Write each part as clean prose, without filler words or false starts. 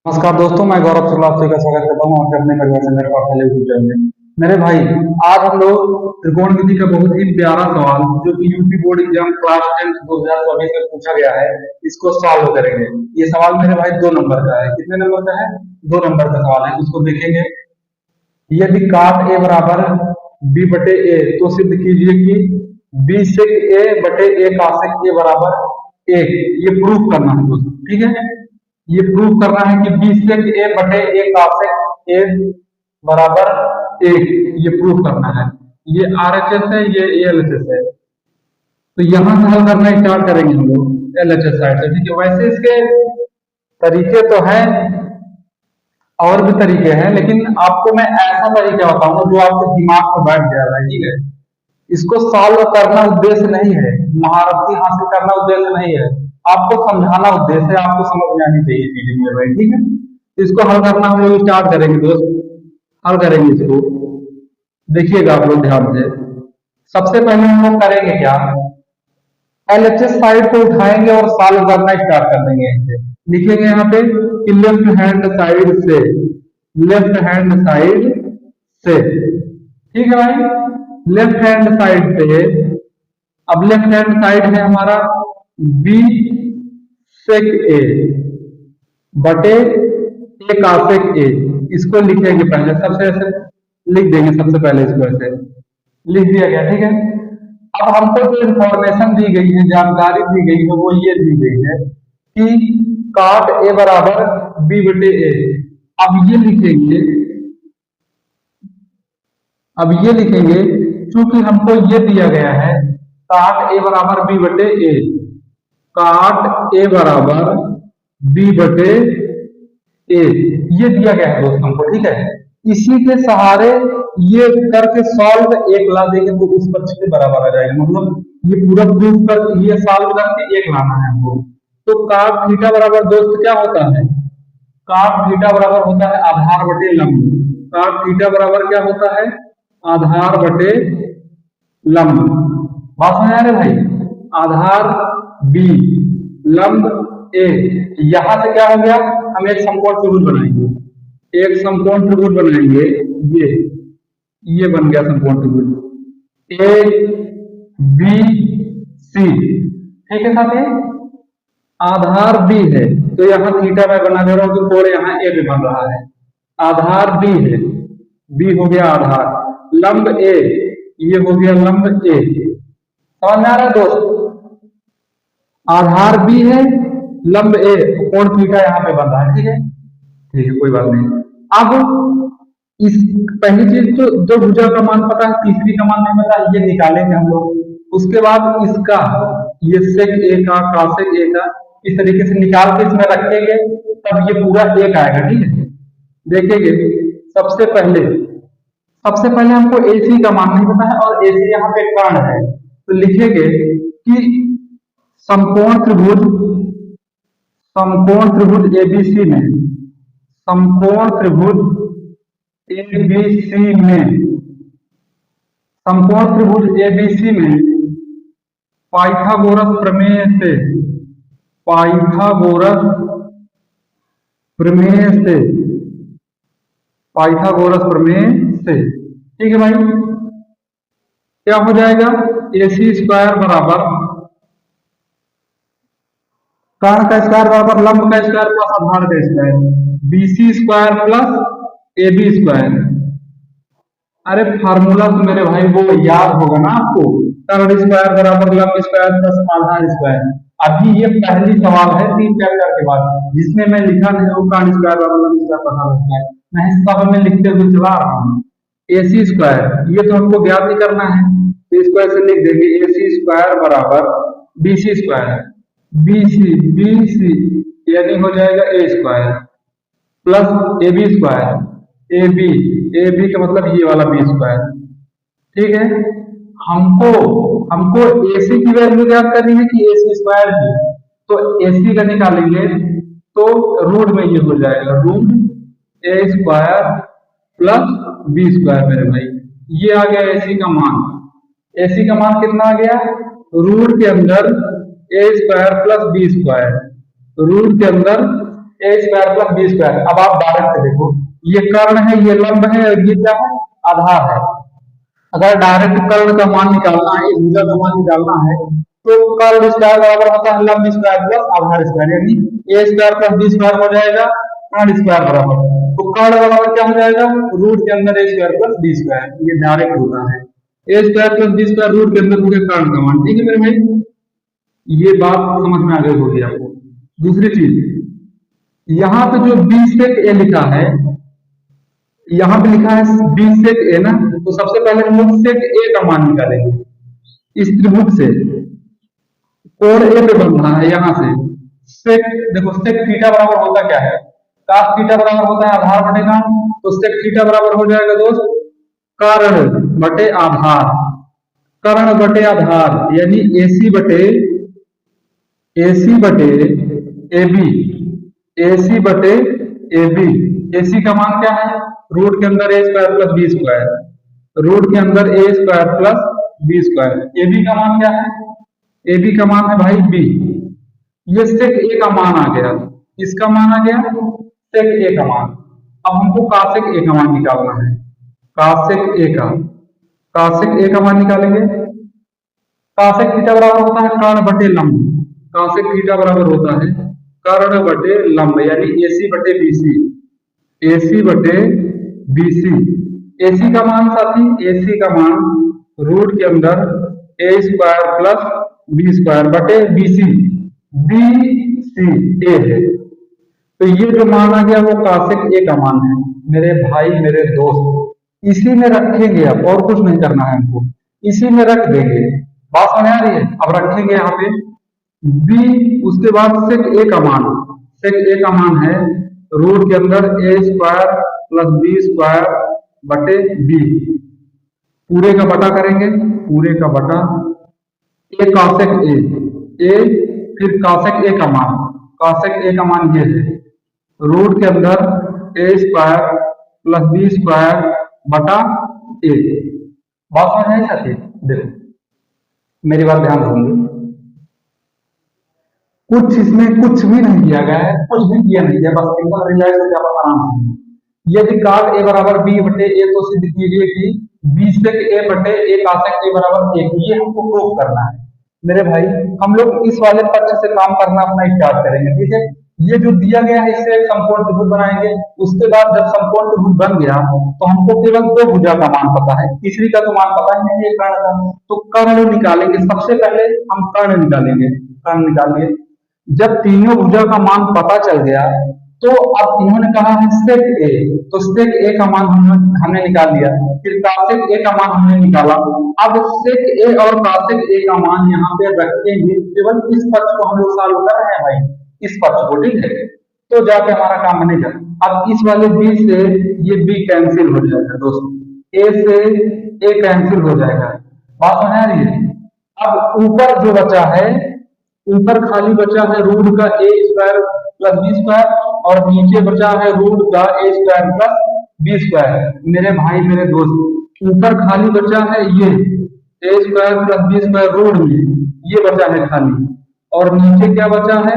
नमस्कार दोस्तों, मैं गौरव शुक्ला आप सभी का स्वागत करता हूँ आपके अपने परिवार चंद्र कौशल यूट्यूब चैनल में। मेरे भाई, आज हम लोग त्रिकोणमिति का बहुत ही प्यारा सवाल जो कि यूपी बोर्ड एग्जाम क्लास 10 2024 में पूछा गया है, इसको सॉल्व करेंगे। ये सवाल मेरे भाई 2 नंबर का है। कितने नंबर का है? 2 नंबर का सवाल है। इसको देखेंगे। यदि काट ए बराबर बी बटे ए तो सिद्ध कीजिए कि बी सेक ए बटे ए कासेक ए बराबर एक। ये प्रूफ करना है दोस्तों, ठीक है। ये प्रूफ करना है कि बी सेक ए बटे ए कासेक ए बराबर एक। ये प्रूफ करना है। ये आरएचएस है, ये एलएचएस है। तो यहां से हल करना स्टार्ट करेंगे हम लोग एलएचएस साइड से, ठीक है। वैसे इसके तरीके तो हैं, और भी तरीके हैं, लेकिन आपको मैं ऐसा तरीका बताऊंगा जो आपके दिमाग में बैठ जाएगा, ठीक है। इसको सॉल्व करना उद्देश्य नहीं है, महारथी हासिल करना उद्देश्य नहीं है, आपको समझाना उद्देश्य है। आपको समझ में आनी चाहिए चीजें मेरे भाई, ठीक है। तो इसको हल करना हम लोग स्टार्ट करेंगे दोस्त। हल करेंगे इसको, देखिएगा आप लोग ध्यान से। सबसे पहले हम लोग करेंगे क्या, एलएचएस साइड को उठाएंगे और सॉल्व करना स्टार्ट कर देंगे। इसे लिखेंगे यहाँ पे कि लेफ्ट हैंड साइड से, लेफ्ट हैंड साइड से, ठीक है भाई। लेफ्ट हैंड साइड से, अब लेफ्ट हैंड साइड है हमारा बी सेक ए बटे ए कासेक ए। इसको लिखेंगे पहले, सबसे ऐसे लिख देंगे। सबसे पहले इसको ऐसे लिख दिया गया, ठीक है। अब हमको जो इंफॉर्मेशन दी गई है, जानकारी दी गई है, वो ये दी गई है कि काट ए बराबर बी बटे ए। अब ये लिखेंगे, अब ये लिखेंगे चूंकि हमको ये दिया गया है काट ए बराबर बी बटे ए, काट ए बराबर बी बटे ए, ये दिया गया है दोस्त हमको, ठीक है। इसी के सहारे ये करके सॉल्व एक ला देंगे तो उस पक्ष के बराबर आ जाएगा। मतलब ये पूरा प्रूफ कर, ये सॉल्व करके एक लाना है हमको। तो काट थीटा बराबर दोस्त क्या होता है, काट थीटा बराबर होता है आधार बटे लंब। काट थीटा बराबर क्या होता है, आधार बटे लंब। बात समझ आ रहे भाई। आधार बी, लंब ए। यहां से क्या हो गया, हम एक समकोण त्रिभुज बनाएंगे, एक समकोण त्रिभुज बनाएंगे। ये बन गया समकोण त्रिभुज ए बी सी, ठीक है साथी। आधार बी है तो यहाँ थीटा मैं बना दे रहा हूं, तो कोण यहाँ ए भी बन रहा है। आधार बी है, बी हो गया आधार, लंब ए, ये हो गया लंब ए। समझ में आ रहा है दोस्त। आधार बी है, लंब ए, कोण थीटा यहाँ पे बन रहा है, ठीक है। ठीक है, कोई बात नहीं। अब इस पहली चीज तो जो भुजा का मान पता है, तीसरी का मान नहीं पता, ये निकालेंगे हम लोग। उसके बाद इसका, ये सेक ए का कासेक ए का, इस तरीके से निकाल के इसमें रखेंगे, तब ये पूरा एक आएगा, ठीक है। देखेंगे सबसे पहले हमको एसी का मान नहीं पता है, और एसी यहाँ पे कर्ण है, तो लिखेंगे कि समकोण त्रिभुज, समकोण त्रिभुज एबीसी में, समकोण त्रिभुज एबीसी में, समकोण त्रिभुज एबीसी में पाइथागोरस प्रमेय से, पाइथागोरस प्रमेय से, पाइथागोरस प्रमेय से, ठीक है भाई। क्या हो जाएगा, ए सी स्क्वायर बराबर कर्ण का स्क्वायर बराबर लंब का स्क्वायर प्लस आधार का square, B C square plus A B square. अरे फार्मूला तो मेरे भाई वो याद होगा ना आपको, कर्ण स्क्वायर बराबर लंब स्क्वायर प्लस आधार स्क्वायर। अभी ये पहली सवाल है 3 चैप्टर के बाद, जिसमें मैं लिखा नहीं हूँ कर्ण स्क्वायर बराबर लंब स्क्वायर प्लस आधार स्क्वायर, मैं सब में लिखते हुए चला रहा हूँ। ए सी स्क्वायर ये तो हमको ज्ञात ही करना है, तो इसको ऐसे लिख देंगे ए सी स्क्वायर बराबर B C square, B C यानी हो जाएगा A square plus A B square, A B का मतलब ये वाला बी स्क्वायर, ठीक है। हमको एसी की वैल्यू ज्ञात करनी है कि एसी स्क्वायर की, तो एसी का निकालेंगे तो रूट में ये हो जाएगा, रूट ए स्क्वायर प्लस बी स्क्वायर मेरे भाई। ये आ गया एसी का मान। एसी का मान कितना आ गया, रूट के अंदर A square plus B square, root के अंदर A square plus B square. अब आप डायरेक्ट देखो, ये कर्ण है, ये लंब है, और ये क्या है, आधार है। अगर डायरेक्ट कर्ण का मान निकालना है, भुजा का मान निकालना है, तो कर्ण स्क्वायर बराबर होता है लंब स्क्वायर प्लस आधार स्क्वायर, यानी ए स्क्वायर प्लस बी स्क्वायर हो जाएगा कर्ण स्क्वायर बराबर। तो कर्ण बराबर क्या हो जाएगा, रूट के अंदर A square plus B square, ये डायरेक्ट होता है। A square plus B square root के अंदर हो गया कर्ण का मान। ठीक है मेरे भाई, ये बात समझ में आ गई होगी आपको। दूसरी चीज, यहाँ पे जो बी सेक ए लिखा है, यहाँ पे लिखा है बी सेक ए ना, तो सबसे पहले हम लोग सेक ए का मान निकालेंगे। इस त्रिभुज से कोण ए पे बन रहा है, यहाँ से सेक, देखो सेक थीटा बराबर होता क्या है, कास थीटा बराबर होता है आधार बटे कर्ण, तो सेक थीटा बराबर हो जाएगा दोस्त कर्ण बटे आधार, कर्ण बटे आधार, यानी एसी बटे ए बी, एसी बटे ए बी। एसी का मान क्या है, रूट के अंदर A square plus B square, root के अंदर A square plus B square. A B का मान क्या है, ए बी का मान है भाई बी। ये सेक ए का मान आ गया, इसका मान आ गया सेक ए का मान। अब हमको कासेक ए का मान निकालना है, कासेक ए का, कासेक ए का मान निकालेंगे। कासेक थीटा बराबर होता है कर्ण बटे लंब, कासेक थीटा बराबर होता है कर्ण बटे लंब, यानी एसी बटे बीसी, एसी बटे बीसी। एसी का मान साथी, एसी का मान रूट के अंदर A square plus B square बटे बीसी, बी सी ए है। तो ये जो मान आ गया वो कासेक ए का मान है मेरे भाई मेरे दोस्त। इसी में रखेंगे, अब और कुछ नहीं करना है हमको, इसी में रख देंगे। बात समझ आ रही है, अब रखेंगे यहाँ पे बी, उसके बाद सेक ए का मान, सेक ए का मान है रूट के अंदर A square plus B square बटे बी, पूरे का बटा करेंगे, पूरे का बटा ए कासेक ए, फिर कासेक ए का मान, कासेक ए का मान ये है रूट के अंदर A square plus B square बटा ए। बात समझ आई साथी, देखो मेरी बात ध्यान रखेंगे, कुछ इसमें कुछ भी नहीं किया गया है, कुछ भी किया नहीं गया, बस सिंपल रिलैक्स हो जाए आराम से। यदि काट ए बराबर बी बटे ए, तो सिद्ध कीजिए कि बी सेक ए बटे ए कासेक ए बराबर एक, ये हमको प्रूव करना है मेरे भाई। हम लोग इस वाले पक्ष से काम करना अपना स्टार्ट करेंगे, ठीक है। ये जो दिया गया है इससे एक समकोण त्रिभुज बनाएंगे, उसके बाद जब समकोण त्रिभुज बन गया तो हमको केवल दो भुजा का मान पता है, तीसरी का तो मान पता ही नहीं है कर्ण का, तो कर्ण निकालेंगे। सबसे पहले हम कर्ण निकालेंगे, कर्ण निकालिए। जब तीनों भुजा का मान पता चल गया तो अब इन्होंने कहा है सेक ए, तो सेक ए का मान हमने निकाल लिया, फिर कासेक ए का मान हमने निकाला। अब सेक ए और कासेक ए का मान यहाँ पे रखेंगे, केवल इस पक्ष को हम लोग सॉल्व कर रहे हैं भाई, इस पक्ष को, ठीक है। तो जाके हमारा काम बनेगा। अब इस वाले बी से ये बी कैंसिल हो जाएगा दोस्तों, ए से ए कैंसिल हो जाएगा। बात समझ आ रही है। अब ऊपर जो बचा है, ऊपर खाली बचा है रूट का A square plus B square, और नीचे बचा है रूट का A square plus B square. मेरे भाई मेरे दोस्त, ऊपर खाली बचा है ये A square plus B square root में, ये बचा है खाली, और नीचे क्या बचा है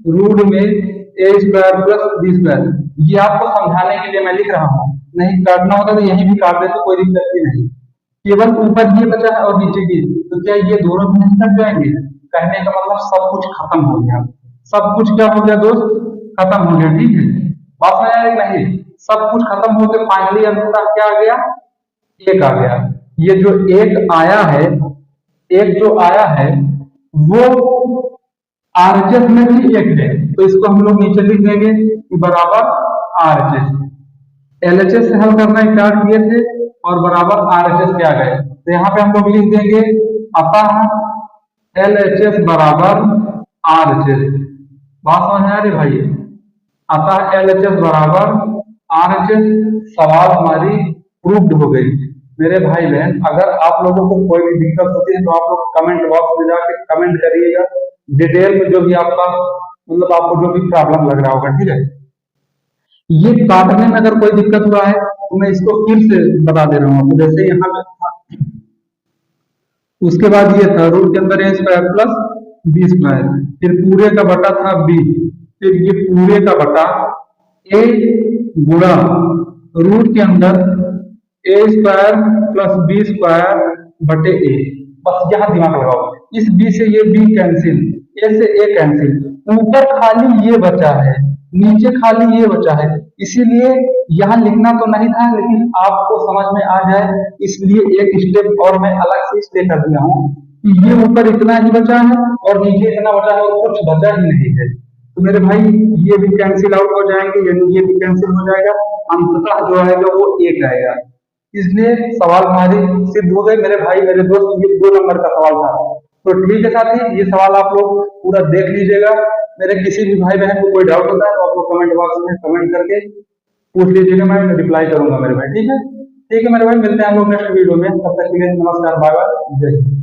रूट में ए स्क्वायर प्लस बी स्क्वायर। ये आपको समझाने के लिए मैं लिख रहा हूँ, नहीं काटना होता तो यही भी काट दे तो कोई दिक्कत ही नहीं। केवल ऊपर ये बचा है और नीचे की, तो क्या ये दोनों भी नहीं कट जाएंगे? कहने का मतलब सब कुछ खत्म हो गया, सब कुछ क्या हो गया दोस्त, खत्म हो गया, ठीक है। बात में आया नहीं, सब कुछ खत्म हो गया, फाइनली अंततः क्या आ गया, एक आ गया। ये जो एक आया है, एक जो आया है वो आरएचएस में भी एक है, तो इसको हम लोग नीचे लिख देंगे कि बराबर आरएचएस। एलएचएस से हल करना स्टार्ट किए थे और बराबर आरएचएस के आ गए, तो यहाँ पे हम लोग लिख देंगे अतः एलएचएस बराबर आरएचएस। बात समझ में आ रही भाई, अतः एलएचएस बराबर आरएचएस। सवाल हमारी प्रूव्ड हो गई। मेरे भाई बहन, अगर आप लोगों को कोई भी दिक्कत होती है तो आप लोग कमेंट बॉक्स में जाके कमेंट करिएगा, डिटेल में जो भी आपका मतलब आपको जो भी प्रॉब्लम लग रहा होगा, ठीक है। ये काटने में अगर कोई दिक्कत हुआ है तो मैं इसको फिर से बता दे रहा हूँ। जैसे यहाँ पे था, उसके बाद ये था रूट के अंदर A square plus B square, फिर पूरे का बटा था बी, फिर ये पूरे का बटा ए गुणा रूट के अंदर A square plus B square बटे ए। बस यहाँ दिमाग लगाओ, इस बी से ये बी कैंसिल, ए से ए कैंसिल, ऊपर खाली ये बचा है, नीचे खाली ये बचा है, इसीलिए यहाँ लिखना तो नहीं था, लेकिन आपको समझ में आ जाए इसलिए एक स्टेप और मैं अलग से इसलिए कर दिया हूँ कि ये ऊपर इतना ही बचा है और नीचे इतना बचा है और कुछ बचा ही नहीं है। तो मेरे भाई ये भी कैंसिल आउट हो जाएंगे, यानी ये भी कैंसिल हो जाएगा, अंततः जो आएगा वो एक आएगा। इसलिए सवाल हमारे सिद्ध हो गए मेरे भाई मेरे दोस्त, ये 2 नंबर का सवाल था। तो ठीक है साथी, ये सवाल आप लोग पूरा देख लीजिएगा। मेरे किसी भी भाई बहन को कोई डाउट होता है तो आप लोग कमेंट बॉक्स में कमेंट करके पूछ लीजिएगा, मैं रिप्लाई करूंगा मेरे भाई। ठीक है मेरे भाई, मिलते हैं हम लोग नेक्स्ट वीडियो में, तब तक के लिए नमस्कार, बाय बाय, जय हिंद।